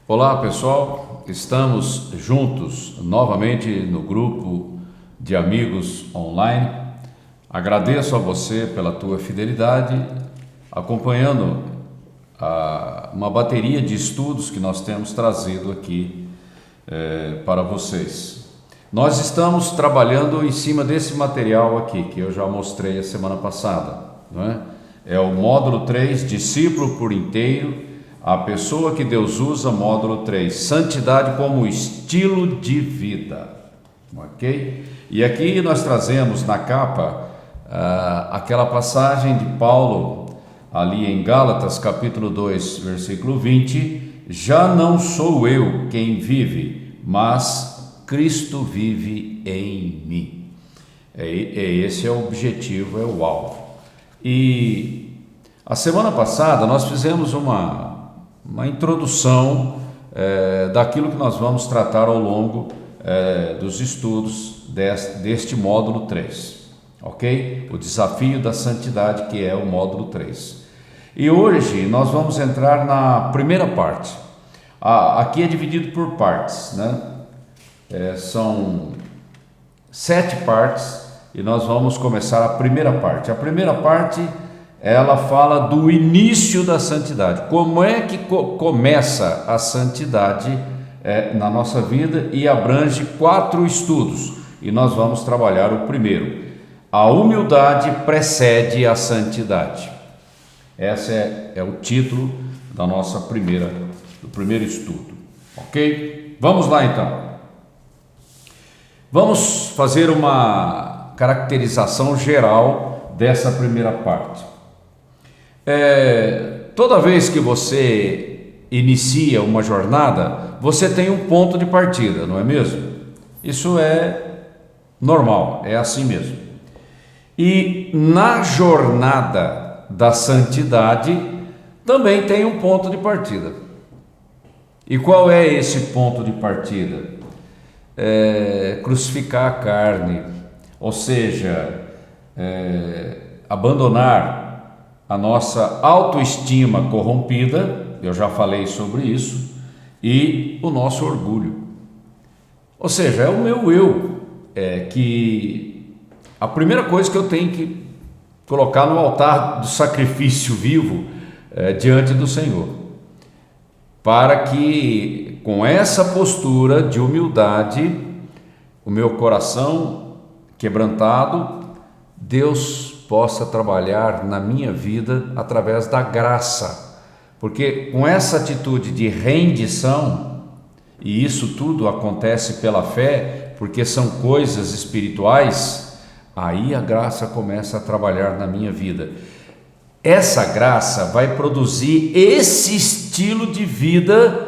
Olá pessoal, estamos juntos novamente no grupo de amigos online. Agradeço a você pela tua fidelidade, acompanhando uma bateria de estudos que nós temos trazido aqui para vocês. Nós estamos trabalhando em cima desse material aqui, que eu já mostrei a semana passada, não é? É o módulo 3, discípulo por inteiro. A pessoa que Deus usa, módulo 3, santidade como estilo de vida, ok? E aqui nós trazemos na capa aquela passagem de Paulo, ali em Gálatas, capítulo 2, versículo 20, já não sou eu quem vive, mas Cristo vive em mim. Esse é o objetivo, é o alvo. E a semana passada nós fizemos uma introdução daquilo que nós vamos tratar ao longo dos estudos deste módulo 3, ok? O desafio da santidade, que é o módulo 3. E hoje nós vamos entrar na primeira parte. Aqui é dividido por partes, né? São 7 partes e nós vamos começar a primeira parte. A primeira parte, ela fala do início da santidade. Como é que começa a santidade na nossa vida, e abrange 4 estudos. E nós vamos trabalhar o primeiro. A humildade precede a santidade. Esse é o título da nossa do primeiro estudo. Ok? Vamos lá então. Vamos fazer uma caracterização geral dessa primeira parte. Toda vez que você inicia uma jornada, você tem um ponto de partida, não é mesmo? Isso é normal, é assim mesmo. E na jornada da santidade também tem um ponto de partida. E qual é esse ponto de partida? Crucificar a carne, ou seja, abandonar a nossa autoestima corrompida, eu já falei sobre isso, e o nosso orgulho. Ou seja, é o meu eu, que a primeira coisa que eu tenho que colocar no altar do sacrifício vivo diante do Senhor, para que com essa postura de humildade, o meu coração quebrantado, Deus possa trabalhar na minha vida através da graça, porque com essa atitude de rendição, e isso tudo acontece pela fé, porque são coisas espirituais, aí a graça começa a trabalhar na minha vida. Essa graça vai produzir esse estilo de vida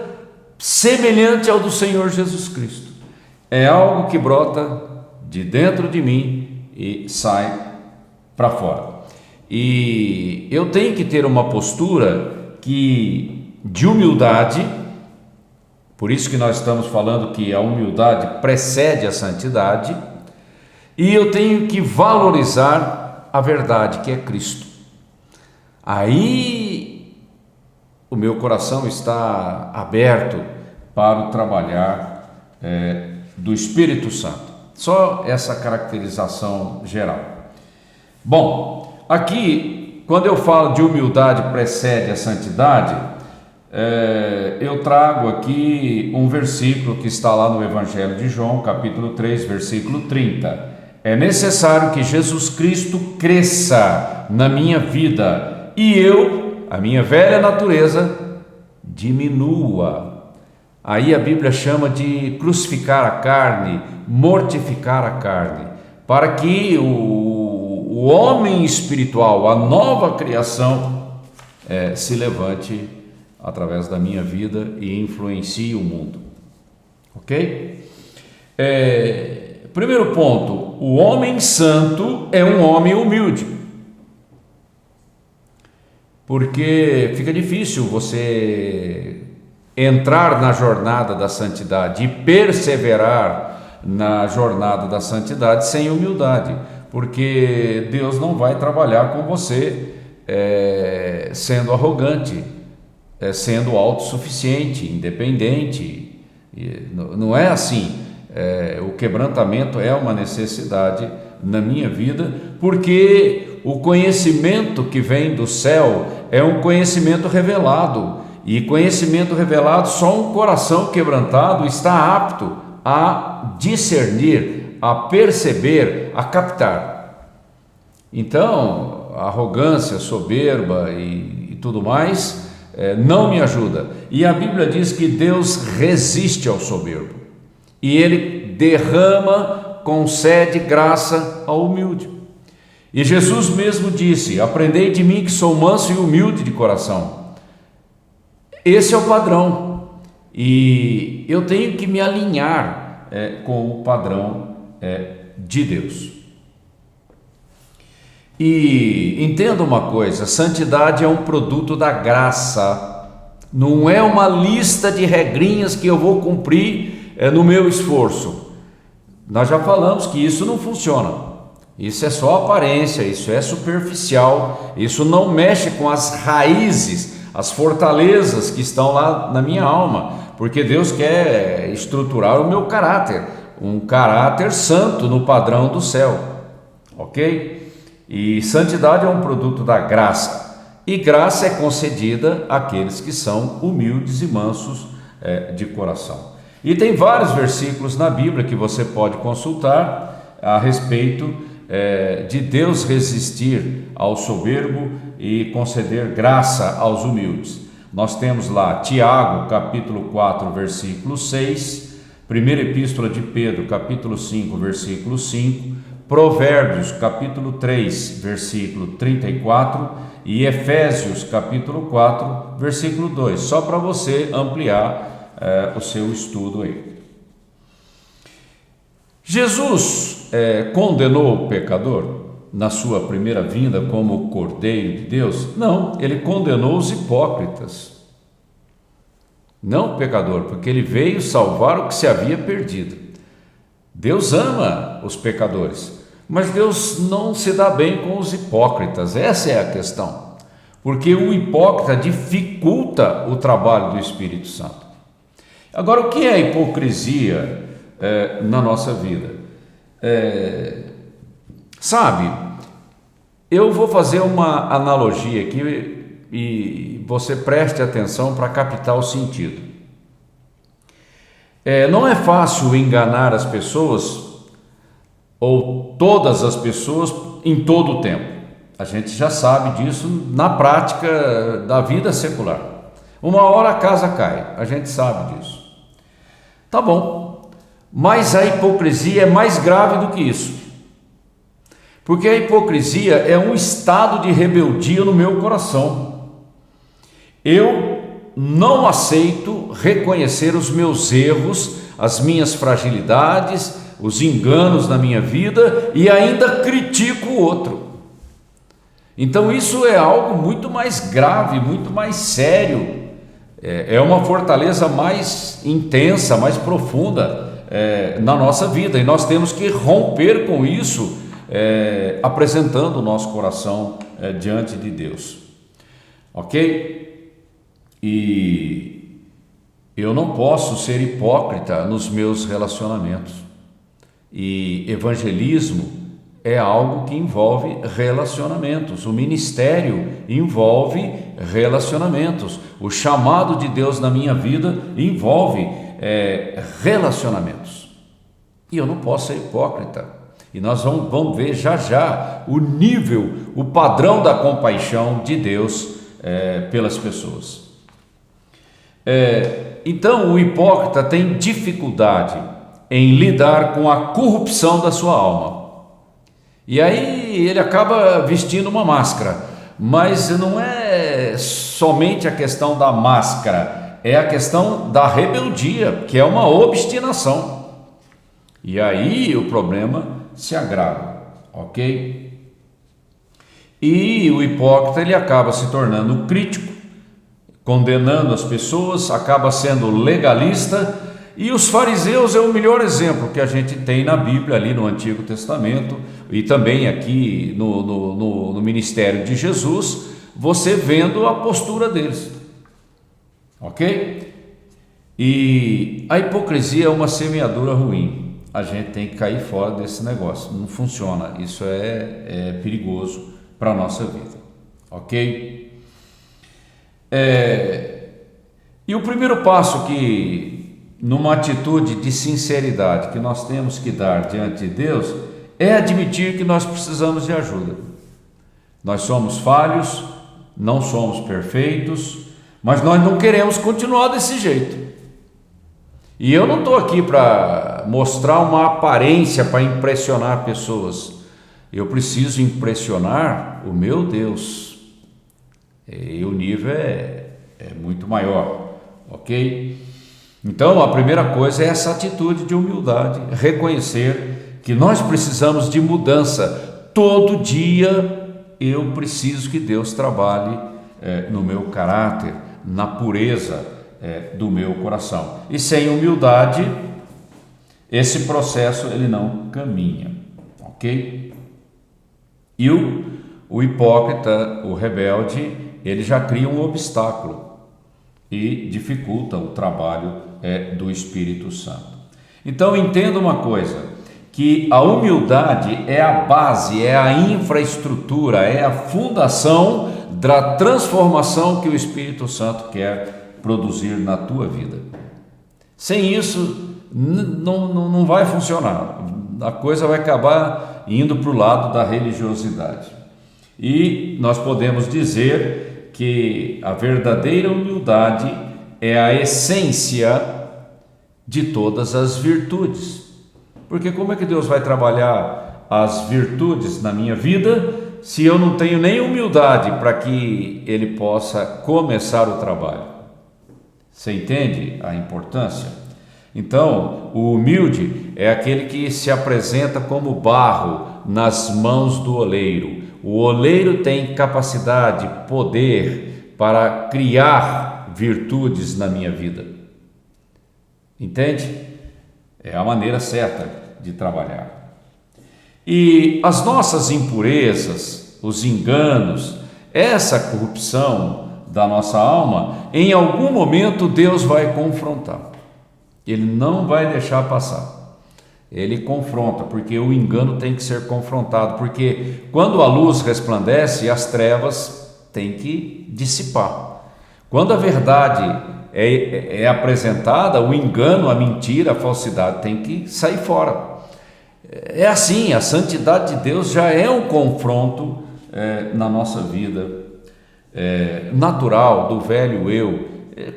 semelhante ao do Senhor Jesus Cristo. É algo que brota de dentro de mim e sai para fora. E eu tenho que ter uma postura de humildade. Por isso que nós estamos falando que a humildade precede a santidade. E eu tenho que valorizar a verdade, que é Cristo. Aí o meu coração está aberto para o trabalhar do Espírito Santo. Só essa caracterização geral. Bom, aqui, quando eu falo de humildade precede a santidade, eu trago aqui um versículo que está lá no Evangelho de João, capítulo 3, versículo 30. É necessário que Jesus Cristo cresça na minha vida e eu, a minha velha natureza, diminua. Aí a Bíblia chama de crucificar a carne, mortificar a carne, para que o homem espiritual, a nova criação, se levante através da minha vida e influencie o mundo. Ok? Primeiro ponto, o homem santo é um homem humilde. Porque fica difícil você entrar na jornada da santidade e perseverar na jornada da santidade sem humildade, porque Deus não vai trabalhar com você sendo arrogante, sendo autossuficiente, independente. Não é assim. O quebrantamento é uma necessidade na minha vida, porque o conhecimento que vem do céu é um conhecimento revelado, e conhecimento revelado só um coração quebrantado está apto a discernir, a perceber, a captar. Então, arrogância, soberba e tudo mais não me ajuda. E a Bíblia diz que Deus resiste ao soberbo e Ele derrama, concede graça ao humilde. E Jesus mesmo disse: aprendei de mim que sou manso e humilde de coração. Esse é o padrão, e eu tenho que me alinhar com o padrão de Deus. E entenda uma coisa: santidade é um produto da graça, não é uma lista de regrinhas que eu vou cumprir no meu esforço. Nós já falamos que isso não funciona, isso é só aparência, isso é superficial, isso não mexe com as raízes, as fortalezas que estão lá na minha alma, porque Deus quer estruturar o meu caráter, um caráter santo no padrão do céu, ok? E santidade é um produto da graça, e graça é concedida àqueles que são humildes e mansos de coração. E tem vários versículos na Bíblia que você pode consultar a respeito de Deus resistir ao soberbo e conceder graça aos humildes. Nós temos lá Tiago, capítulo 4, versículo 6, primeira epístola de Pedro, capítulo 5, versículo 5, Provérbios, capítulo 3, versículo 34 e Efésios, capítulo 4, versículo 2, só para você ampliar o seu estudo aí. Jesus condenou o pecador na sua primeira vinda como Cordeiro de Deus? Não, ele condenou os hipócritas, não o pecador, porque ele veio salvar o que se havia perdido. Deus ama os pecadores, mas Deus não se dá bem com os hipócritas, essa é a questão, porque o hipócrita dificulta o trabalho do Espírito Santo. Agora, o que é hipocrisia na nossa vida? Sabe, eu vou fazer uma analogia aqui e você preste atenção para captar o sentido. Não é fácil enganar as pessoas, ou todas as pessoas, em todo o tempo. A gente já sabe disso na prática da vida secular. Uma hora a casa cai, a gente sabe disso. Tá bom, mas a hipocrisia é mais grave do que isso, porque a hipocrisia é um estado de rebeldia no meu coração. Eu não aceito reconhecer os meus erros, as minhas fragilidades, os enganos na minha vida e ainda critico o outro. Então isso é algo muito mais grave, muito mais sério. É uma fortaleza mais intensa, mais profunda na nossa vida, e nós temos que romper com isso, apresentando o nosso coração diante de Deus, ok? E eu não posso ser hipócrita nos meus relacionamentos, e evangelismo é algo que envolve relacionamentos, o ministério envolve relacionamentos, o chamado de Deus na minha vida envolve relacionamentos, e eu não posso ser hipócrita. E nós vamos ver já o nível, o padrão da compaixão de Deus pelas pessoas. Então o hipócrita tem dificuldade em lidar com a corrupção da sua alma. E aí ele acaba vestindo uma máscara, mas não é somente a questão da máscara, é a questão da rebeldia, que é uma obstinação. E aí o problema se agrava, ok? E o hipócrita ele acaba se tornando crítico, condenando as pessoas, acaba sendo legalista. E os fariseus é o melhor exemplo que a gente tem na Bíblia, ali no Antigo Testamento, e também aqui no ministério de Jesus, você vendo a postura deles. ok? E a hipocrisia é uma semeadura ruim. A gente tem que cair fora desse negócio. Não funciona. Isso é perigoso para a nossa vida, ok? E o primeiro passo numa atitude de sinceridade que nós temos que dar diante de Deus é admitir que nós precisamos de ajuda. Nós somos falhos, não somos perfeitos, mas nós não queremos continuar desse jeito. E eu não estou aqui para mostrar uma aparência para impressionar pessoas. Eu preciso impressionar o meu Deus. E o nível é muito maior, ok? Então a primeira coisa é essa atitude de humildade, reconhecer que nós precisamos de mudança. Todo dia eu preciso que Deus trabalhe no meu caráter, na pureza do meu coração. E sem humildade, esse processo ele não caminha, ok? E o hipócrita, o rebelde, ele já cria um obstáculo e dificulta o trabalho do Espírito Santo. Então entenda uma coisa, que a humildade é a base, é a infraestrutura, é a fundação da transformação que o Espírito Santo quer produzir na tua vida. Sem isso não vai funcionar, a coisa vai acabar indo para o lado da religiosidade. E nós podemos dizer que a verdadeira humildade é a essência de todas as virtudes. Porque como é que Deus vai trabalhar as virtudes na minha vida se eu não tenho nem humildade para que Ele possa começar o trabalho? Você entende a importância? Então, o humilde é aquele que se apresenta como barro nas mãos do oleiro. O oleiro tem capacidade, poder para criar virtudes na minha vida. Entende? É a maneira certa de trabalhar. E as nossas impurezas, os enganos, essa corrupção da nossa alma, em algum momento Deus vai confrontar. Ele não vai deixar passar. Ele confronta, porque o engano tem que ser confrontado, porque quando a luz resplandece, as trevas têm que dissipar. Quando a verdade é apresentada, o engano, a mentira, a falsidade tem que sair fora. É assim, a santidade de Deus já é um confronto na nossa vida natural, do velho eu,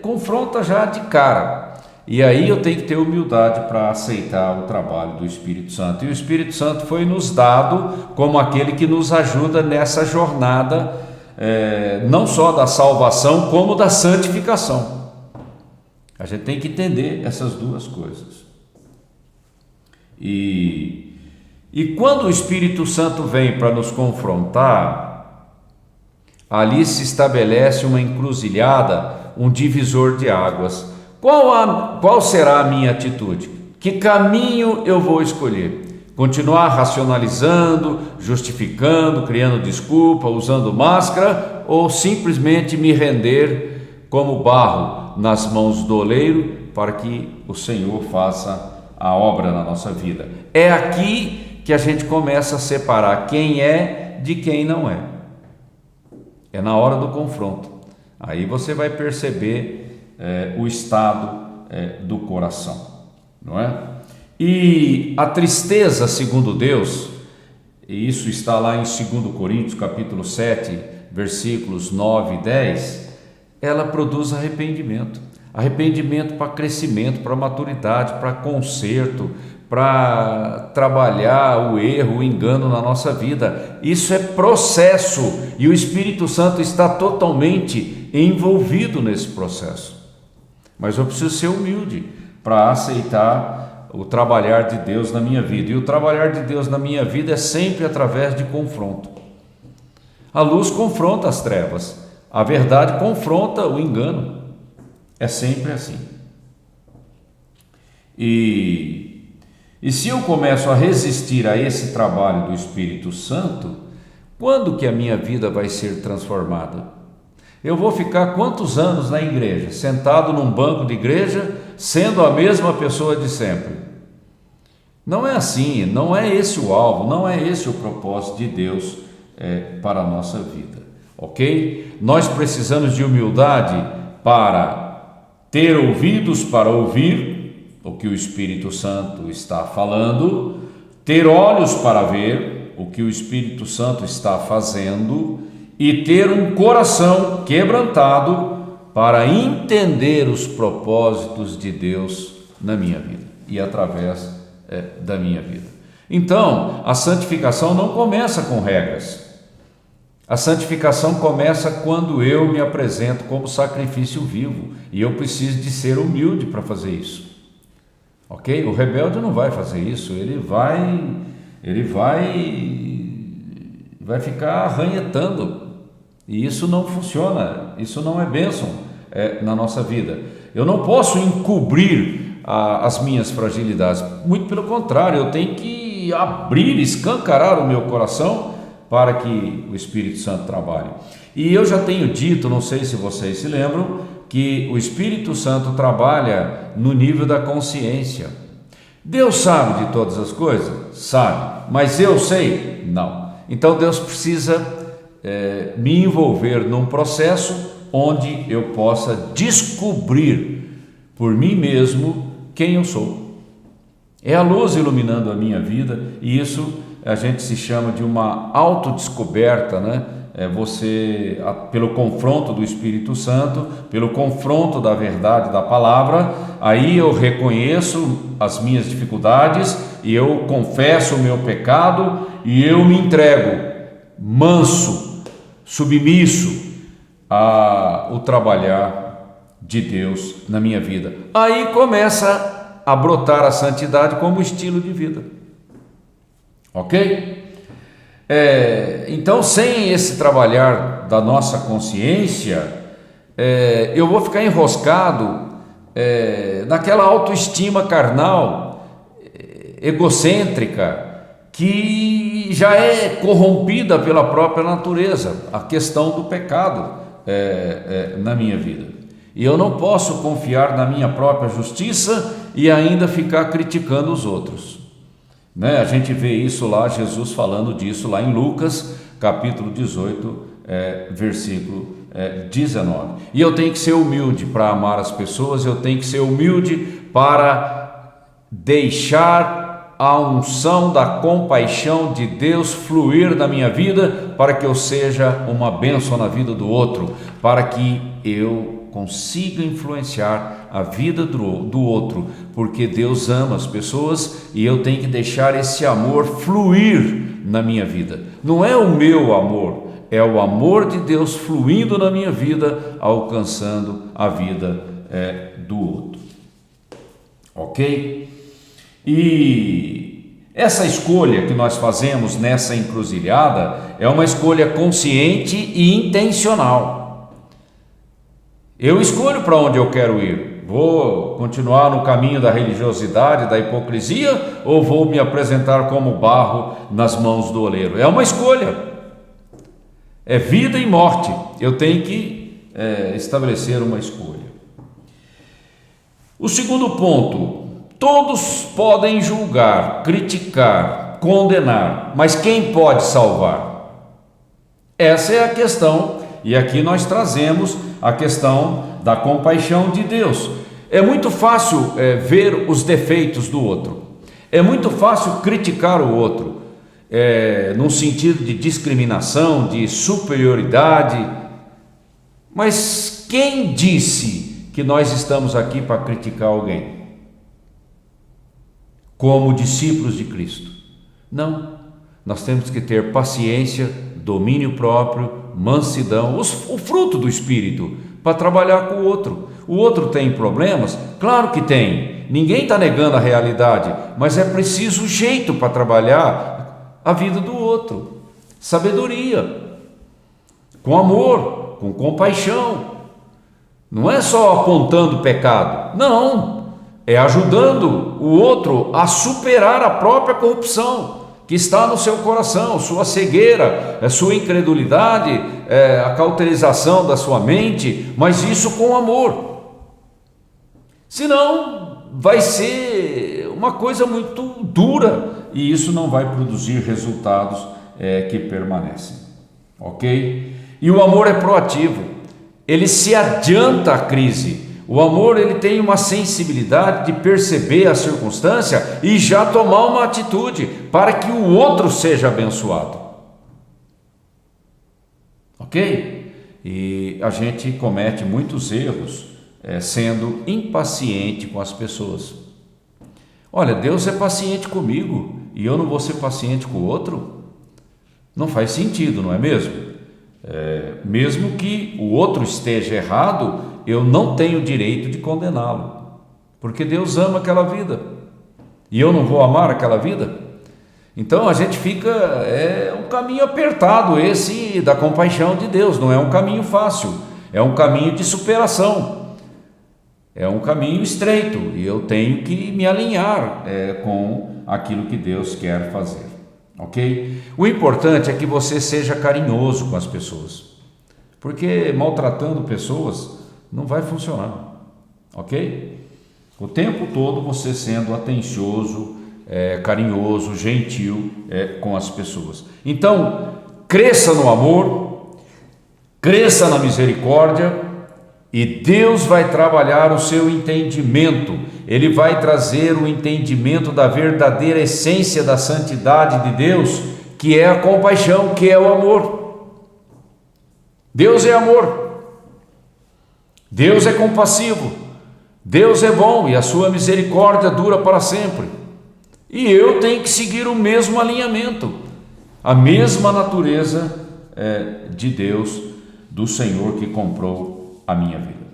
confronta já de cara. E aí eu tenho que ter humildade para aceitar o trabalho do Espírito Santo. E o Espírito Santo foi nos dado como aquele que nos ajuda nessa jornada, não só da salvação, como da santificação. A gente tem que entender essas duas coisas. E quando o Espírito Santo vem para nos confrontar, ali se estabelece uma encruzilhada, um divisor de águas. Qual será a minha atitude? Que caminho eu vou escolher? Continuar racionalizando, justificando, criando desculpa, usando máscara, ou simplesmente me render como barro nas mãos do oleiro para que o Senhor faça a obra na nossa vida? É aqui que a gente começa a separar quem é de quem não é. É na hora do confronto. Aí você vai perceber o estado do coração, não é? E a tristeza, segundo Deus, e isso está lá em 2 Coríntios, capítulo 7, versículos 9 e 10, ela produz arrependimento. Arrependimento para crescimento, para maturidade, para conserto, para trabalhar o erro, o engano na nossa vida. Isso é processo e o Espírito Santo está totalmente envolvido nesse processo. Mas eu preciso ser humilde para aceitar o trabalhar de Deus na minha vida. E o trabalhar de Deus na minha vida é sempre através de confronto. A luz confronta as trevas, a verdade confronta o engano. É sempre assim. E se eu começo a resistir a esse trabalho do Espírito Santo, quando que a minha vida vai ser transformada? Eu vou ficar quantos anos na igreja, sentado num banco de igreja, sendo a mesma pessoa de sempre? Não é assim, não é esse o alvo, não é esse o propósito de Deus para a nossa vida, ok? Nós precisamos de humildade para ter ouvidos para ouvir o que o Espírito Santo está falando, ter olhos para ver o que o Espírito Santo está fazendo e ter um coração quebrantado para entender os propósitos de Deus na minha vida e através da minha vida. Então, a santificação não começa com regras. A santificação começa quando eu me apresento como sacrifício vivo e eu preciso de ser humilde para fazer isso. Ok? O rebelde não vai fazer isso, ele vai ficar arranhetando. E isso não funciona, isso não é bênção na nossa vida. Eu não posso encobrir as minhas fragilidades, muito pelo contrário, eu tenho que abrir, escancarar o meu coração para que o Espírito Santo trabalhe. E eu já tenho dito, não sei se vocês se lembram, que o Espírito Santo trabalha no nível da consciência. Deus sabe de todas as coisas? Sabe. Mas eu sei? Não. Então Deus precisa me envolver num processo onde eu possa descobrir por mim mesmo quem eu sou. É a luz iluminando a minha vida e isso a gente se chama de uma autodescoberta, né? Você, pelo confronto do Espírito Santo, pelo confronto da verdade da palavra, aí eu reconheço as minhas dificuldades e eu confesso o meu pecado e eu me entrego manso, submisso ao trabalhar de Deus na minha vida. Aí começa a brotar a santidade como estilo de vida. Ok? Então, sem esse trabalhar da nossa consciência, eu vou ficar enroscado naquela autoestima carnal, egocêntrica, que já é corrompida pela própria natureza, a questão do pecado na minha vida. E eu não posso confiar na minha própria justiça e ainda ficar criticando os outros. A gente vê isso lá, Jesus falando disso lá em Lucas, capítulo 18, versículo 19. E eu tenho que ser humilde para amar as pessoas, eu tenho que ser humilde para deixar a unção da compaixão de Deus fluir na minha vida, para que eu seja uma bênção na vida do outro, para que eu consiga influenciar a vida do outro, porque Deus ama as pessoas e eu tenho que deixar esse amor fluir na minha vida. Não é o meu amor, é o amor de Deus fluindo na minha vida, alcançando a vida do outro. Ok? E essa escolha que nós fazemos nessa encruzilhada é uma escolha consciente e intencional. Eu escolho para onde eu quero ir. Vou continuar no caminho da religiosidade, da hipocrisia, ou vou me apresentar como barro nas mãos do oleiro? É uma escolha. É vida e morte. Eu tenho que estabelecer uma escolha. O segundo ponto: todos podem julgar, criticar, condenar, mas quem pode salvar? Essa é a questão, e aqui nós trazemos a questão da compaixão de Deus. É muito fácil ver os defeitos do outro, é muito fácil criticar o outro, num sentido de discriminação, de superioridade, mas quem disse que nós estamos aqui para criticar alguém? Como discípulos de Cristo? Não, nós temos que ter paciência, domínio próprio, mansidão, o fruto do Espírito, para trabalhar com o outro. O outro tem problemas? Claro que tem, ninguém está negando a realidade, mas é preciso jeito para trabalhar a vida do outro, sabedoria, com amor, com compaixão. Não é só apontando o pecado, não, é ajudando o outro a superar a própria corrupção que está no seu coração, sua cegueira, sua incredulidade, a cauterização da sua mente, mas isso com amor. Senão vai ser uma coisa muito dura e isso não vai produzir resultados que permanecem, ok? E o amor é proativo, ele se adianta à crise. O amor, ele tem uma sensibilidade de perceber a circunstância e já tomar uma atitude para que o outro seja abençoado. Ok? E a gente comete muitos erros sendo impaciente com as pessoas. Olha, Deus é paciente comigo e eu não vou ser paciente com o outro? Não faz sentido, não é mesmo? Mesmo que o outro esteja errado, eu não tenho o direito de condená-lo, porque Deus ama aquela vida e eu não vou amar aquela vida. Então a gente fica, um caminho apertado esse da compaixão de Deus, não é um caminho fácil, é um caminho de superação, é um caminho estreito e eu tenho que me alinhar com aquilo que Deus quer fazer, ok? O importante é que você seja carinhoso com as pessoas, porque maltratando pessoas não vai funcionar, ok? O tempo todo você sendo atencioso, carinhoso, gentil com as pessoas. Então, cresça no amor, cresça na misericórdia e Deus vai trabalhar o seu entendimento. Ele vai trazer o entendimento da verdadeira essência da santidade de Deus, que é a compaixão, que é o amor. Deus é amor. Deus é compassivo, Deus é bom e a sua misericórdia dura para sempre. E eu tenho que seguir o mesmo alinhamento, a mesma natureza de Deus, do Senhor que comprou a minha vida.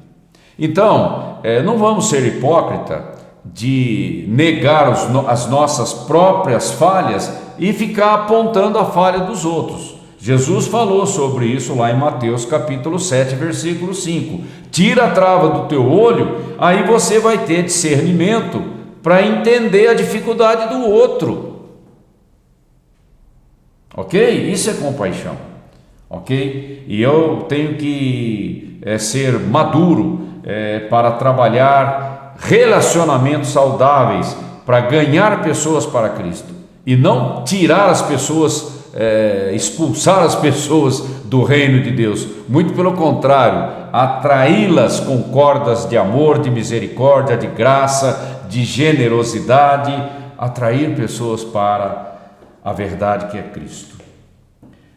Então, não vamos ser hipócritas de negar as nossas próprias falhas e ficar apontando a falha dos outros. Jesus falou sobre isso lá em Mateus capítulo 7, versículo 5. Tira a trava do teu olho, aí você vai ter discernimento para entender a dificuldade do outro. Ok? Isso é compaixão. Ok? E eu tenho que ser maduro para trabalhar relacionamentos saudáveis, para ganhar pessoas para Cristo e não tirar as pessoas, expulsar as pessoas do reino de Deus, muito pelo contrário, atraí-las com cordas de amor, de misericórdia, de graça, de generosidade, atrair pessoas para a verdade que é Cristo,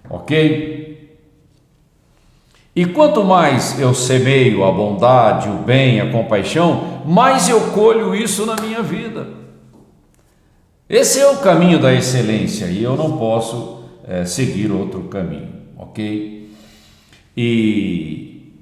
ok? E quanto mais eu semeio a bondade, o bem, a compaixão, mais eu colho isso na minha vida. Esse é o caminho da excelência e eu não posso seguir outro caminho, ok? E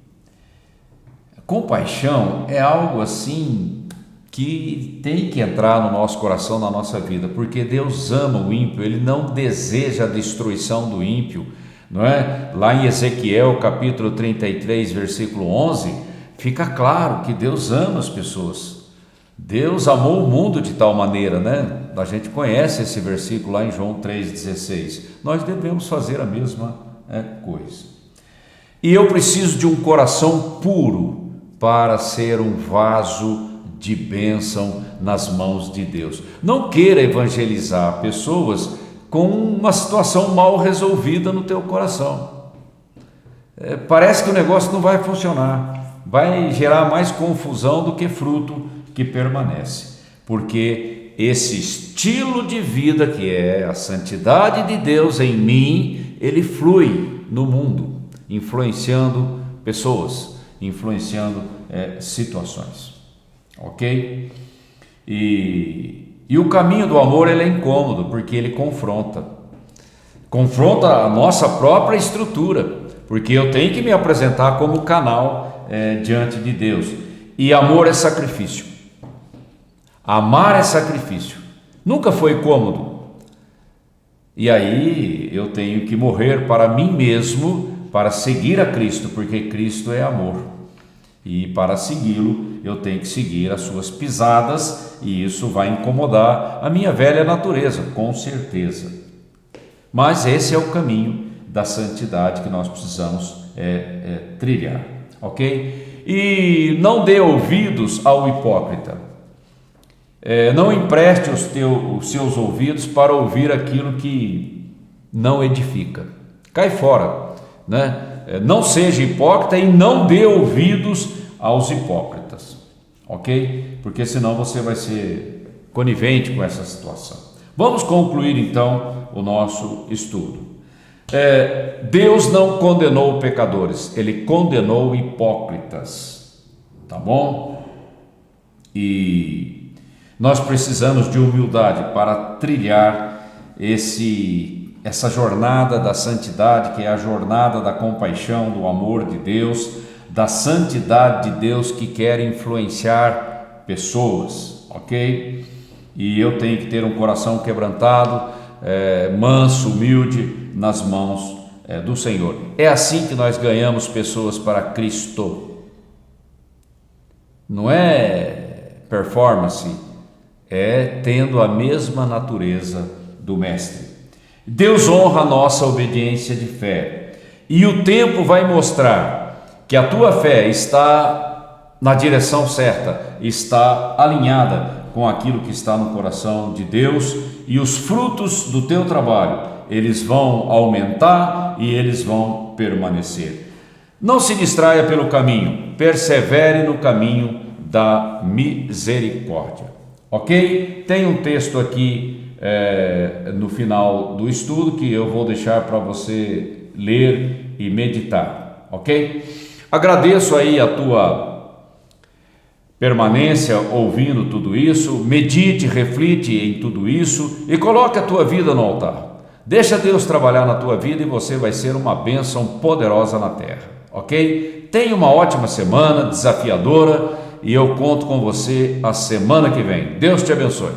compaixão é algo assim que tem que entrar no nosso coração, na nossa vida, porque Deus ama o ímpio, Ele não deseja a destruição do ímpio, não é? Lá em Ezequiel capítulo 33, versículo 11, fica claro que Deus ama as pessoas. Deus amou o mundo de tal maneira, né? A gente conhece esse versículo lá em João 3,16. Nós devemos fazer a mesma coisa. E eu preciso de um coração puro para ser um vaso de bênção nas mãos de Deus. Não queira evangelizar pessoas com uma situação mal resolvida no teu coração. Parece que o negócio não vai funcionar, vai gerar mais confusão do que fruto que permanece, porque esse estilo de vida que é a santidade de Deus em mim, ele flui no mundo, influenciando pessoas, influenciando situações, ok? E o caminho do amor ele é incômodo, porque ele confronta a nossa própria estrutura, porque eu tenho que me apresentar como canal diante de Deus, e amor é sacrifício. Amar é sacrifício, nunca foi cômodo, e aí eu tenho que morrer para mim mesmo, para seguir a Cristo, porque Cristo é amor, e para segui-lo eu tenho que seguir as suas pisadas, e isso vai incomodar a minha velha natureza, com certeza, Mas esse é o caminho da santidade que nós precisamos trilhar, ok? E não dê ouvidos ao hipócrita. Não empreste os seus ouvidos para ouvir aquilo que não edifica. Cai fora, né? Não seja hipócrita e não dê ouvidos aos hipócritas, ok? Porque senão você vai ser conivente com essa situação. Vamos concluir então o nosso estudo. Deus não condenou pecadores, Ele condenou hipócritas, tá bom? E nós precisamos de humildade para trilhar essa jornada da santidade, que é a jornada da compaixão, do amor de Deus, da santidade de Deus que quer influenciar pessoas, ok? E eu tenho que ter um coração quebrantado, manso, humilde, nas mãos do Senhor. É assim que nós ganhamos pessoas para Cristo. Não é performance, é tendo a mesma natureza do Mestre. Deus honra a nossa obediência de fé, e o tempo vai mostrar que a tua fé está na direção certa, está alinhada com aquilo que está no coração de Deus, e os frutos do teu trabalho, eles vão aumentar e eles vão permanecer. Não se distraia pelo caminho, persevere no caminho da misericórdia, ok? Tem um texto aqui no final do estudo que eu vou deixar para você ler e meditar, ok? Agradeço aí a tua permanência ouvindo tudo isso, medite, reflite em tudo isso e coloque a tua vida no altar. Deixa Deus trabalhar na tua vida e você vai ser uma bênção poderosa na terra, ok? Tenha uma ótima semana, desafiadora, e eu conto com você a semana que vem. Deus te abençoe.